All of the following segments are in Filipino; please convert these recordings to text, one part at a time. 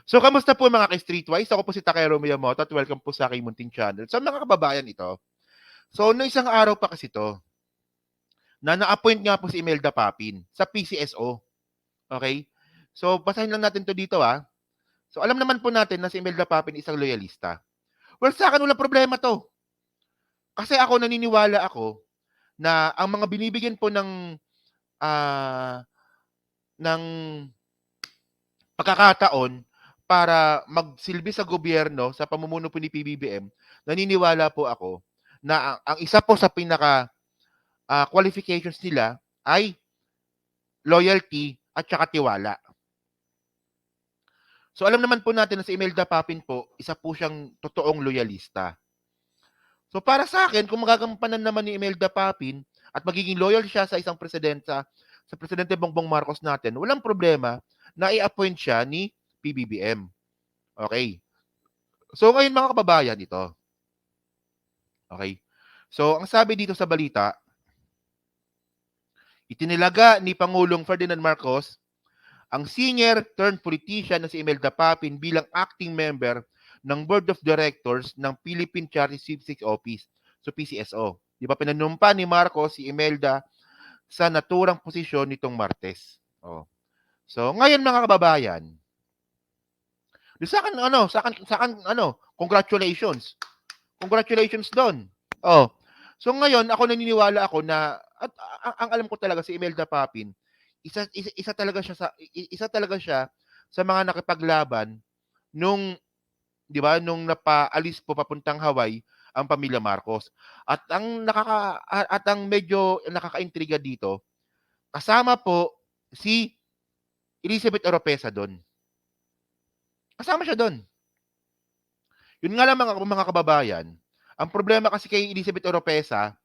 So, kamusta po mga ka-Streetwise? Ako po si Takero Miyamoto at welcome po sa aking munting channel. So, mga kababayan ito. So, noong isang araw pa kasi ito, na na-appoint nga po si Imelda Papin sa PCSO. Okay? So, basahin lang natin to dito So, alam naman po natin na si Imelda Papin isang loyalista. Well, sa akin walang problema to. Kasi ako naniniwala ako na ang mga binibigyan po ng pagkakataon para magsilbi sa gobyerno sa pamumuno po ni PBBM, naniniwala po ako na ang isa po sa pinaka qualifications nila ay loyalty at saka tiwala. So alam naman po natin na si Imelda Papin po, isa po siyang totoong loyalista. So para sa akin, kung magagampanan naman ni Imelda Papin at magiging loyal siya sa isang sa Presidente Bongbong Marcos natin, walang problema na i-appoint siya ni PBBM. Okay. So ngayon mga kababayan, ito. Okay. So ang sabi dito sa balita, itinilaga ni Pangulong Ferdinand Marcos ang senior turned politician na si Imelda Papin bilang acting member ng Board of Directors ng Philippine Charity Civics Office, so PCSO. Di ba pinanumpa ni Marcos si Imelda sa naturang posisyon nitong Martes. Oh. So ngayon mga kababayan, sa akin congratulations. Congratulations doon. Oh. So ngayon ako naniniwala ako na at ang alam ko talaga si Imelda Papin, isa talaga siya sa mga nakipaglaban nung 'di ba nung napaalis po papuntang Hawaii ang pamilya Marcos. At ang medyo nakakaintriga dito, kasama po si Elizabeth Oropesa doon. Kasama siya doon. Yun nga lang mga kababayan, ang problema kasi kay Elizabeth Oropesa,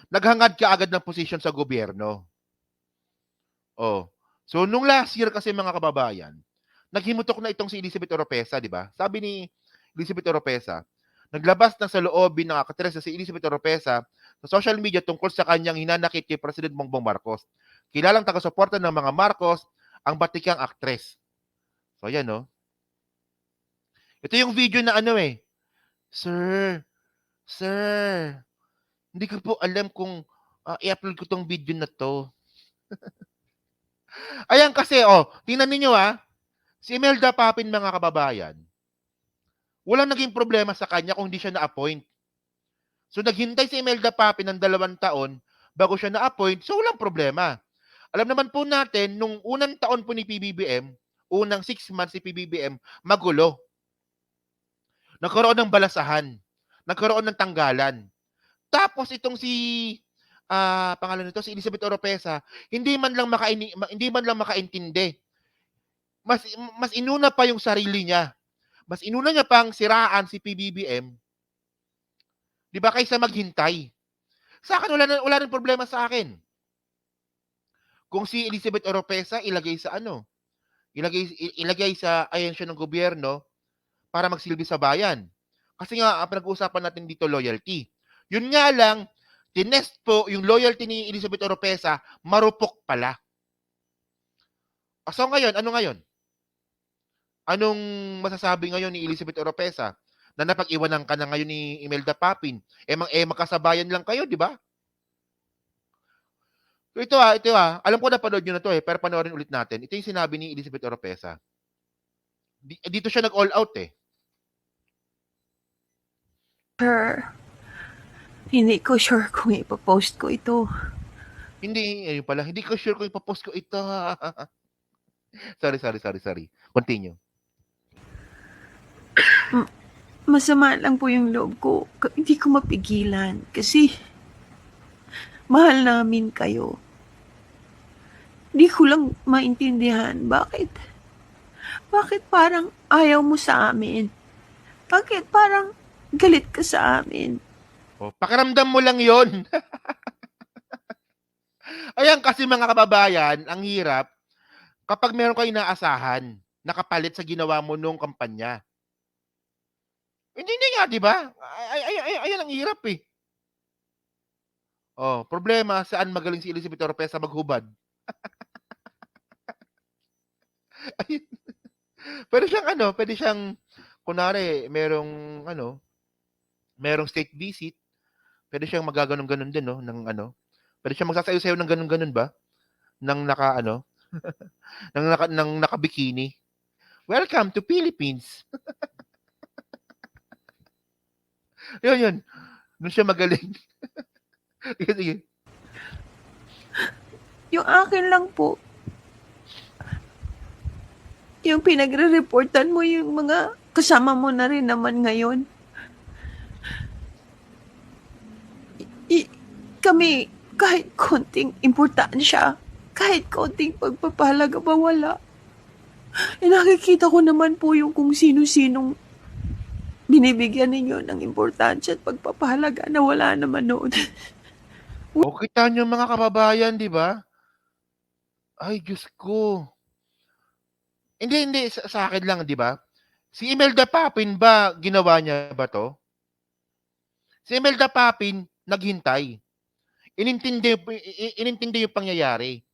naghangad ka agad ng posisyon sa gobyerno. Oh. So nung last year kasi mga kababayan, naghimutok na itong si Elizabeth Oropesa, di ba? Sabi ni Elizabeth Oropesa, naglabas ng saloobin ng aktres na si Elizabeth Oropesa sa social media tungkol sa kanyang hinanakit kay President Bongbong Marcos. Kilalang taga-suporta ng mga Marcos, ang batikang aktres. So yan no. Ito yung video na Sir, sir, hindi ko po alam kung i-upload ko tong video na to. Ayan kasi, tingnan ninyo si Imelda Papin mga kababayan, walang naging problema sa kanya kung hindi siya na-appoint. So naghintay si Imelda Papin ng 2 taon bago siya na-appoint, so walang problema. Alam naman po natin, nung unang taon po ni PBBM, unang 6 months si PBBM, magulo. Nagkaroon ng balasahan. Nagkaroon ng tanggalan. Tapos itong pangalan nito, si Elizabeth Oropesa, hindi man lang makaintindi. Mas inuna pa yung sarili niya. Mas inuna niya pang siraan si PBBM. 'Di ba kaysa maghintay? Sa akin wala rin problema sa akin. Kung si Elizabeth Oropesa ilagay sa ahensya ng gobyerno para magsilbi sa bayan. Kasi nga ang pinag-uusapan natin dito loyalty. Yun nga lang, tinest po yung loyalty ni Elizabeth Oropesa, marupok pala. So ngayon, ano ngayon? Anong masasabi ngayon ni Elizabeth Oropesa? Na napag-iwanan ka na ngayon ni Imelda Papin. Magkasabayan lang kayo, di ba? So ito alam ko napanood nyo na to pero panoorin ulit natin. Ito yung sinabi ni Elizabeth Oropesa. Dito siya nag-all out Sir, hindi ko sure kung ipopost ko ito. Hindi ko sure kung ipopost ko ito. Sorry. Continue. Masama lang po yung loob ko. Hindi ko mapigilan kasi mahal namin kayo. Hindi ko lang maintindihan bakit parang ayaw mo sa amin? Bakit parang galit ka sa amin? Pakiramdam mo lang yon. Ayan kasi mga kababayan, ang hirap kapag meron kayo inaasahan nakapalit sa ginawa mo nung kampanya. Hindi nga, di ba? Ayan ang hirap problema, saan magaling si Elizabeth Oropesa maghubad? pwede siyang kunwari merong state visit, pwede siyang magaganon-ganon din 'no, ng pwede siyang magsasayaw-sayaw ng gano'n-gano'n ba, ng ng naka-bikini. "Welcome to Philippines." 'Yun, dun siya magaling. Sige, sige. Yung akin lang po, yung pinagre-reportan mo yung mga kasama mo na rin naman ngayon. I- Kami, kahit konting importansya, kahit konting pagpapahalaga ba wala. Nakikita ko naman po yung kung sino-sinong binibigyan ninyo ng importansya at pagpapahalaga na wala naman noon. O kita niyo mga kababayan, 'di ba? Ay Diyos ko. Hindi, sa akin lang 'di ba? Si Imelda Papin ba ginawa niya ba 'to? Si Imelda Papin naghintay. Inintindi yung pangyayari.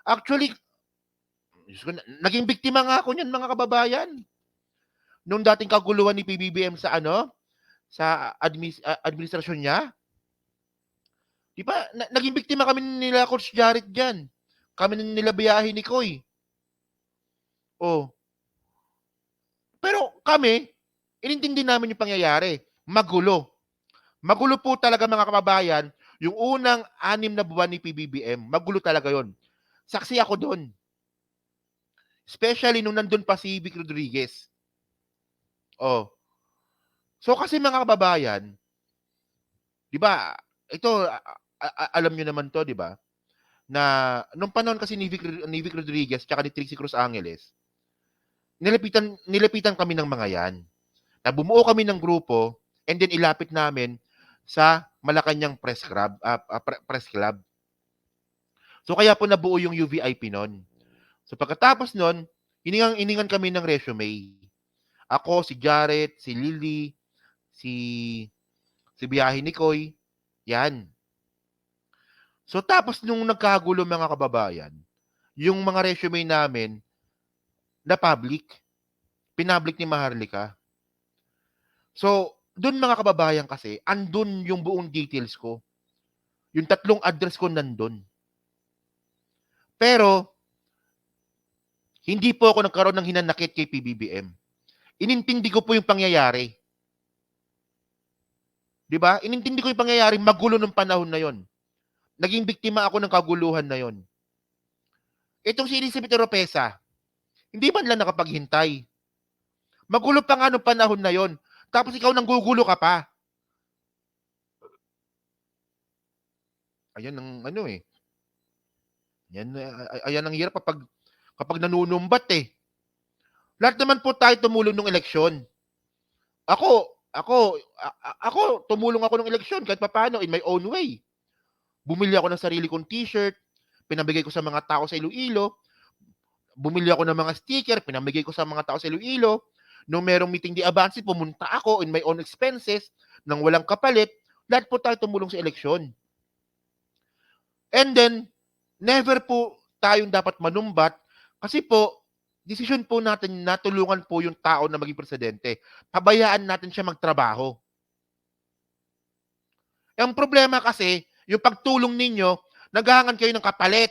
Actually, Diyos ko, naging biktima nga ako niyan mga kababayan. Nung dating kaguluhan ni PBBM sa administrasyon niya. Di ba? Naging biktima kami nila Coach Jared diyan. Kami nila biyahe ni Koy. Oh. Pero kami, inintindi namin yung pangyayari. Magulo. Magulo po talaga mga kababayan, yung unang 6 na buwan ni PBBM. Magulo talaga yon. Saksi ako doon. Especially nung nandun pa si Vic Rodriguez. Oh. So kasi mga kababayan, 'di ba? Ito alam niyo naman 'to, 'di ba? Na nung panahon kasi ni Vic Rodriguez tsaka ni Trixie Cruz Angeles, nilapitan kami ng mga 'yan. Na bumuo kami ng grupo and then ilapit namin sa Malacanang Press Club. So kaya po nabuo yung UVIP noon. So pagkatapos noon, iningan kami ng resume. Ako, si Jared, si Lily, si Biyahe ni Koy, yan. So tapos nung nagkagulo mga kababayan, yung mga resume namin na public, pinablik ni Maharlika. So, doon mga kababayan kasi, andun yung buong details ko. Yung 3 address ko nandun. Pero, hindi po ako nagkaroon ng hinanakit kay PBBM. Inintindi ko po yung pangyayari. 'Di ba? Inintindi ko yung pangyayari, magulo ng panahon na yon. Naging biktima ako ng kaguluhan na yon. Itong si Elizabeth Oropesa, hindi man lang nakapaghintay. Magulo pa nga nung panahon na yon. Tapos ikaw nang gugulo ka pa. Ayan ang ayan ang hirap kapag nanunumbat eh. Lahat naman po tayo tumulong ng eleksyon. Ako tumulong ako ng eleksyon kahit papaano in my own way. Bumili ako ng sarili kong t-shirt, pinamigay ko sa mga tao sa Iloilo. Bumili ako ng mga sticker, pinamigay ko sa mga tao sa Iloilo. Nung merong meeting di Avance, pumunta ako in my own expenses nang walang kapalit. Lahat po tayo tumulong sa eleksyon. And then, never po tayong dapat manumbat kasi po, desisyon po natin na tulungan po yung tao na maging presidente. Pabayaan natin siya magtrabaho. Ang problema kasi, yung pagtulong ninyo, naghahangan kayo ng kapalit.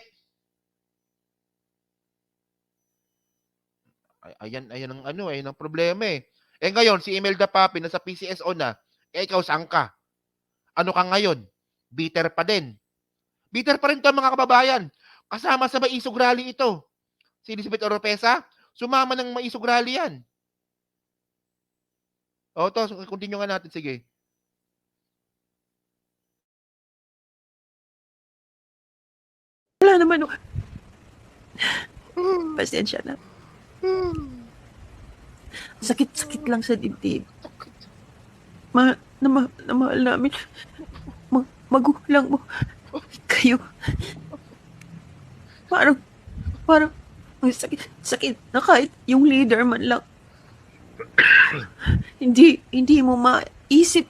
Ayan ang problema eh. Eh ngayon, si Imelda Papi nasa PCSO na, eh ikaw saan ka? Ano ka ngayon? Bitter pa din. Bitter pa rin to mga kababayan. Kasama sa Maisog Rally ito. Si Elizabeth Oropesa, sumama ng Maisog Rally yan. O, continue nga natin, sige. Wala naman. Pasensya na. Sakit-sakit lang sa dibdib. Na mahal namin. Magulang mo. Kayo. Parang, ang sakit na kahit yung leader man lang. Hindi mo maisip.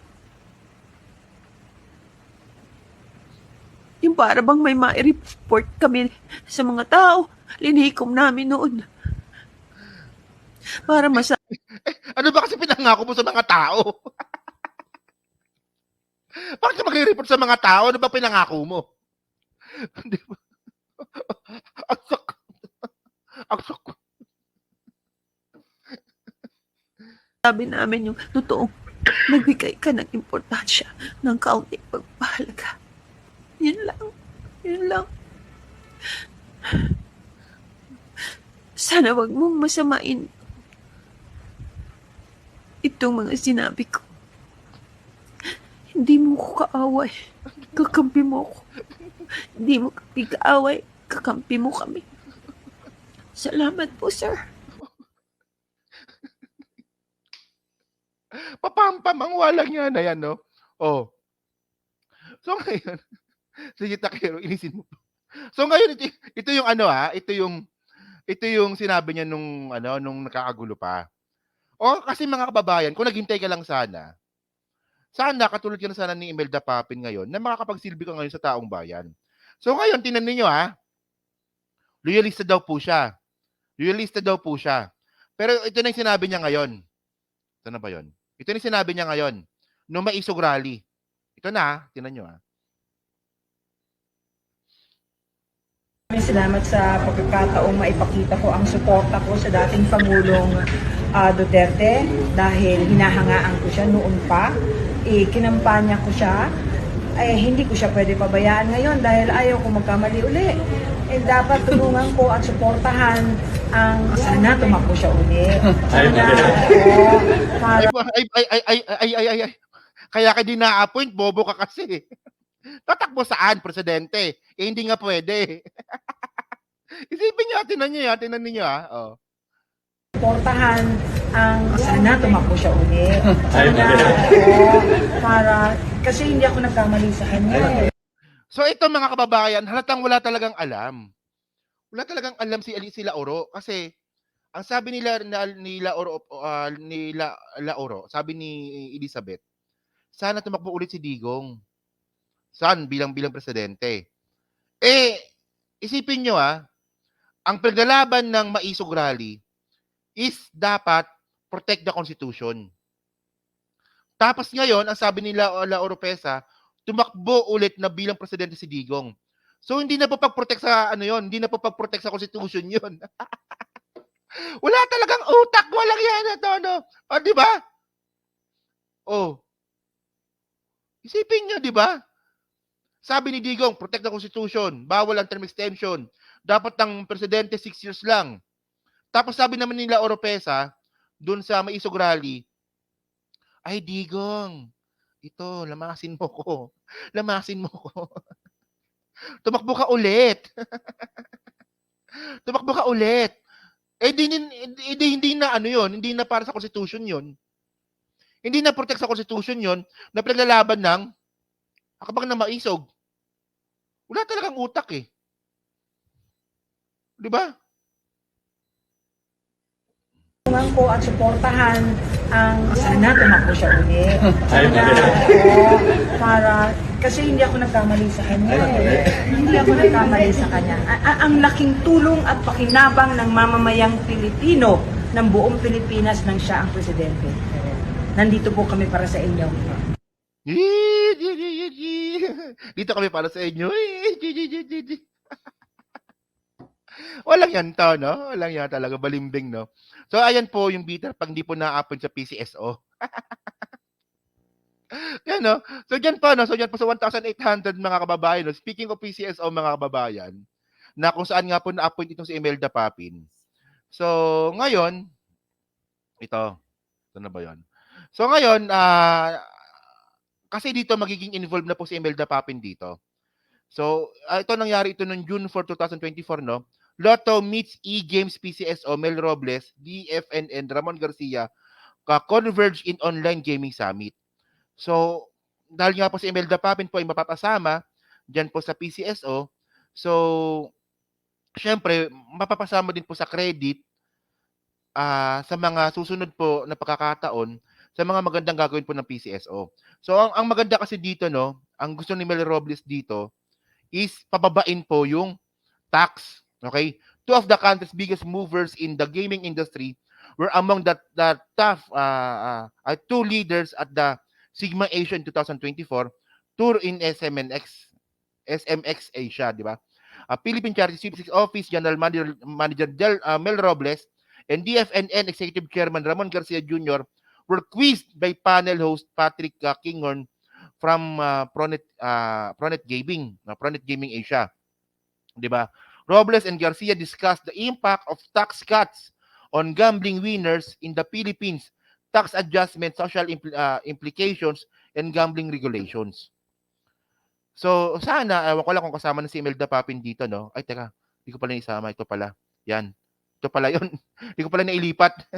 Yung para bang may ma-report kami sa mga tao. Linikom namin noon. para masa Ano ba kasi pinangako mo sa mga tao? Bakit ka magre-report sa mga tao? Ano ba pinangako mo? Di ba? Ang sak- ang sak- sabi namin yung totoong nagbigay ka ng importansya ng kaunting pagpahalaga. Yun lang. Yun lang. Sana wag mong masamain itong mga sinabi ko. Hindi mo ko kaaway. Kakampi mo ko. Hindi mo kami kaaway. Kakampi mo kami. Salamat po, sir. Papampam, ang walang yan na yan, no? Oh. So ngayon, sige Takero, inisin mo. So ngayon, ito yung ano ito yung sinabi niya nung ano, nung nakakagulo pa. O kasi mga kababayan, kung naghintay ka lang sana, katulad ka na sana ni Imelda Papin ngayon, na makakapagsilbi ka ngayon sa taong bayan. So ngayon, tingnan niyo loyalista daw po siya. Loyalista daw po siya. Pero ito na yung sinabi niya ngayon. Ito na ba yun? Ito na yung sinabi niya ngayon. Nung maisog rally. Ito na, tingnan niyo Maraming salamat sa pagkakataong maipakita ko ang suporta ko sa dating Pangulong Duterte dahil hinahangaan ko siya noon pa. Kinampanya ko siya. Hindi ko siya pwede pabayaan ngayon dahil ayaw ko magkamali uli. Dapat tulungan ko at suportahan ang sana tumakbo siya uli. Sana para ay. Kaya ka din na-appoint, bobo ka kasi. Tatakbo saan, presidente? Hindi nga pwede. Isipin niyo, tinan niyo oh. suportahan ang sana tumakbo siya uli. Sana para kasi hindi ako nagkamali sa kanya. So ito mga kababayan, halatang wala talagang alam. Wala talagang alam si Lauro kasi ang sabi ni Lauro, sabi ni Elizabeth, sana tumakbo ulit si Digong. Saan bilang presidente. Isipin niyo ang paglalaban ng maisog rally is dapat protect the Constitution. Tapos ngayon, ang sabi nila Lauro Pesa, tumakbo ulit na bilang presidente si Digong. So hindi na po pag-protect sa hindi na po pag-protect sa Constitution 'yun. Wala talagang utak, walang yan na to, no? O, di ba? Oh. Isipin niyo, di ba? Sabi ni Digong, protect the Constitution, bawal ang term extension. Dapat ang presidente 6 years lang. Tapos sabi naman nila Oropesa, dun sa Maisog Rally, ay Digong, ito, lamasin mo ko. Lamasin mo ko. Tumakbo ka ulit. Tumakbo ka ulit. Hindi na hindi na para sa Constitution yun. Hindi na protect sa Constitution yun, na pinaglalaban ng kapag na maisog. Wala talagang utak eh. Di ba? Tulungan ko at suportahan ang sana tumakbo siya uli. Sana para kasi hindi ako nagkamali sa kanya. Hindi ako nagkamali sa kanya. Ang laking tulong at pakinabang ng mamamayang Pilipino ng buong Pilipinas nang siya ang presidente. Nandito po kami para sa inyo. Dito kami para sa inyo. Walang yan to, no? Walang yan talaga, balimbing, no? So, ayan po yung bita pag hindi po na-upload sa PCSO. Yan, no? So, dyan po, no? So, dyan po sa 1,800 mga kababayan, no? Speaking of PCSO, mga kababayan, na kung saan nga po na-appoint itong si Imelda Papin. So, ngayon, ito na ba yun? So, ngayon, kasi dito magiging involved na po si Imelda Papin dito. So, ito nangyari ito noong June 4, 2024, no? Lotto meets E-Games PCSO, Mel Robles, DFNN, Ramon Garcia, converge in online gaming summit. So, dahil nga po si Imelda Papin po ay mapapasama dyan po sa PCSO, so, syempre, mapapasama din po sa credit sa mga susunod po na pagkakataon sa mga magandang gagawin po ng PCSO. So, ang maganda kasi dito, no, ang gusto ni Mel Robles dito is pababain po yung tax. Okay? Two of the country's biggest movers in the gaming industry were among the top two leaders at the Sigma Asia in 2024 tour in SMX Asia, di ba? Philippine Charity Civics Office General Manager Mel Robles and DFNN Executive Chairman Ramon Garcia Jr. were quizzed by panel host Patrick Kinghorn from Pronet Gaming Asia, di ba? Robles and Garcia discussed the impact of tax cuts on gambling winners in the Philippines, tax adjustment, social implications, and gambling regulations. So, sana, ewan ko lang kung kasama na si Imelda Papin dito, no? Ay, teka, hindi ko pala isama. Ito pala. Yan. Ito pala yun. Hindi ko pala nailipat.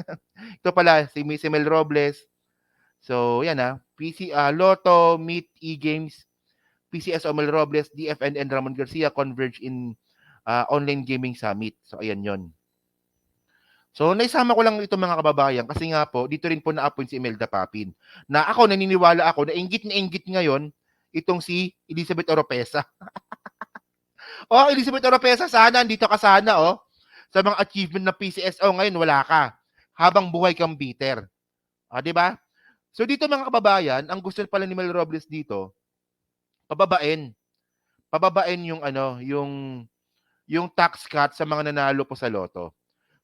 Ito pala, si Mel Robles. So, yan Lotto, Meet, E-Games, PCSO Mel Robles, DFNN Ramon Garcia converge in online gaming summit. So, ayan yon. So, naisama ko lang itong mga kababayan kasi nga po, dito rin po na-appoint si Imelda Papin. Na ako, naniniwala ako na inggit ngayon itong si Elizabeth Oropesa. Elizabeth Oropesa, sana, andito ka sana, sa mga achievement ng PCSO, ngayon wala ka. Habang buhay kang bitter. Di ba? So, dito mga kababayan, ang gusto pala ni Mel Robles dito, pababain yung tax cut sa mga nanalo po sa Lotto.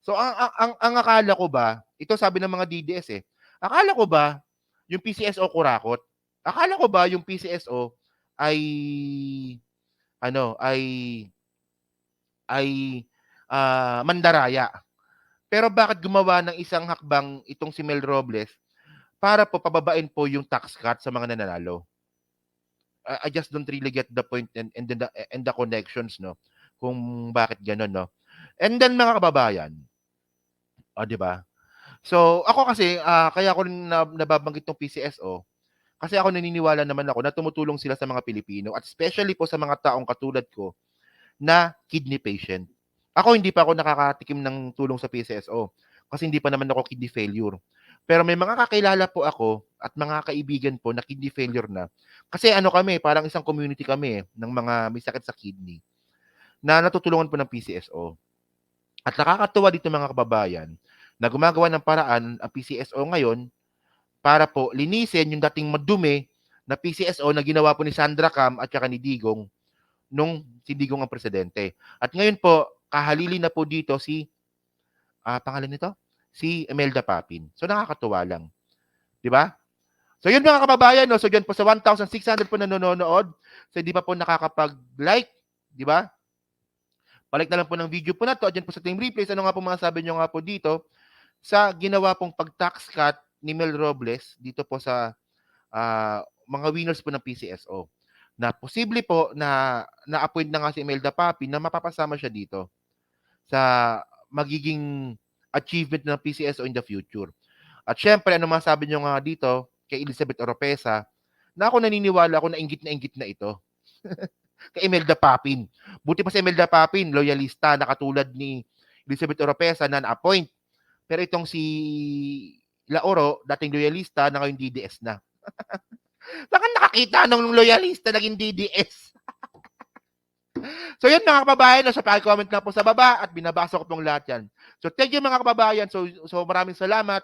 So, ang akala ko ba, ito sabi ng mga DDS akala ko ba yung PCSO kurakot? Akala ko ba yung PCSO ay mandaraya? Pero bakit gumawa ng isang hakbang itong si Mel Robles para po pababain po yung tax cut sa mga nananalo? I just don't really get the point and the connections, no? Kung bakit gano'n, no? And then mga kababayan, di ba? So, ako kasi, kaya ko rin nababanggit tong PCSO, kasi ako naniniwala naman ako na tumutulong sila sa mga Pilipino at especially po sa mga taong katulad ko na kidney patient. Ako hindi pa ako nakakatikim ng tulong sa PCSO kasi hindi pa naman ako kidney failure. Pero may mga kakilala po ako at mga kaibigan po na kidney failure na. Kasi kami, parang isang community kami ng mga may sakit sa kidney na natutulungan po ng PCSO. At nakakatuwa dito mga kababayan na gumagawa ng paraan ang PCSO ngayon para po linisin yung dating madumi na PCSO na ginawa po ni Sandra Cam at saka ni Digong nung si Digong ang presidente. At ngayon po, kahalili na po dito si, pangalan nito? Si Imelda Papin. So nakakatuwa lang. Di ba? So yun mga kababayan, no? So dyan po sa 1,600 po nanonood. So hindi pa po nakakapag-like. Di ba? Balik na lang po ng video po na to. Dyan po sa team replays. Ano nga po mga sabi nyo nga po dito sa ginawa pong pag-tax cut ni Mel Robles dito po sa mga winners po ng PCSO. Na posible po na na-appoint na nga si Imelda Papin na mapapasama siya dito sa magiging achievement ng PCSO in the future. At syempre, ano masabi nyo nga dito kay Elizabeth Oropesa na ako naniniwala ako na inggit na ito. Kay Imelda Papin. Buti pa si Imelda Papin, loyalista na katulad ni Elizabeth Oropesa na na-appoint. Pero itong si Lauro, dating loyalista, na ngayon DDS na. Saan nakakita nung loyalista naging DDS? So yun mga kababayan, sa paki-comment na po sa baba at binabasa ko pong lahat yan. So thank you mga kababayan. So maraming salamat.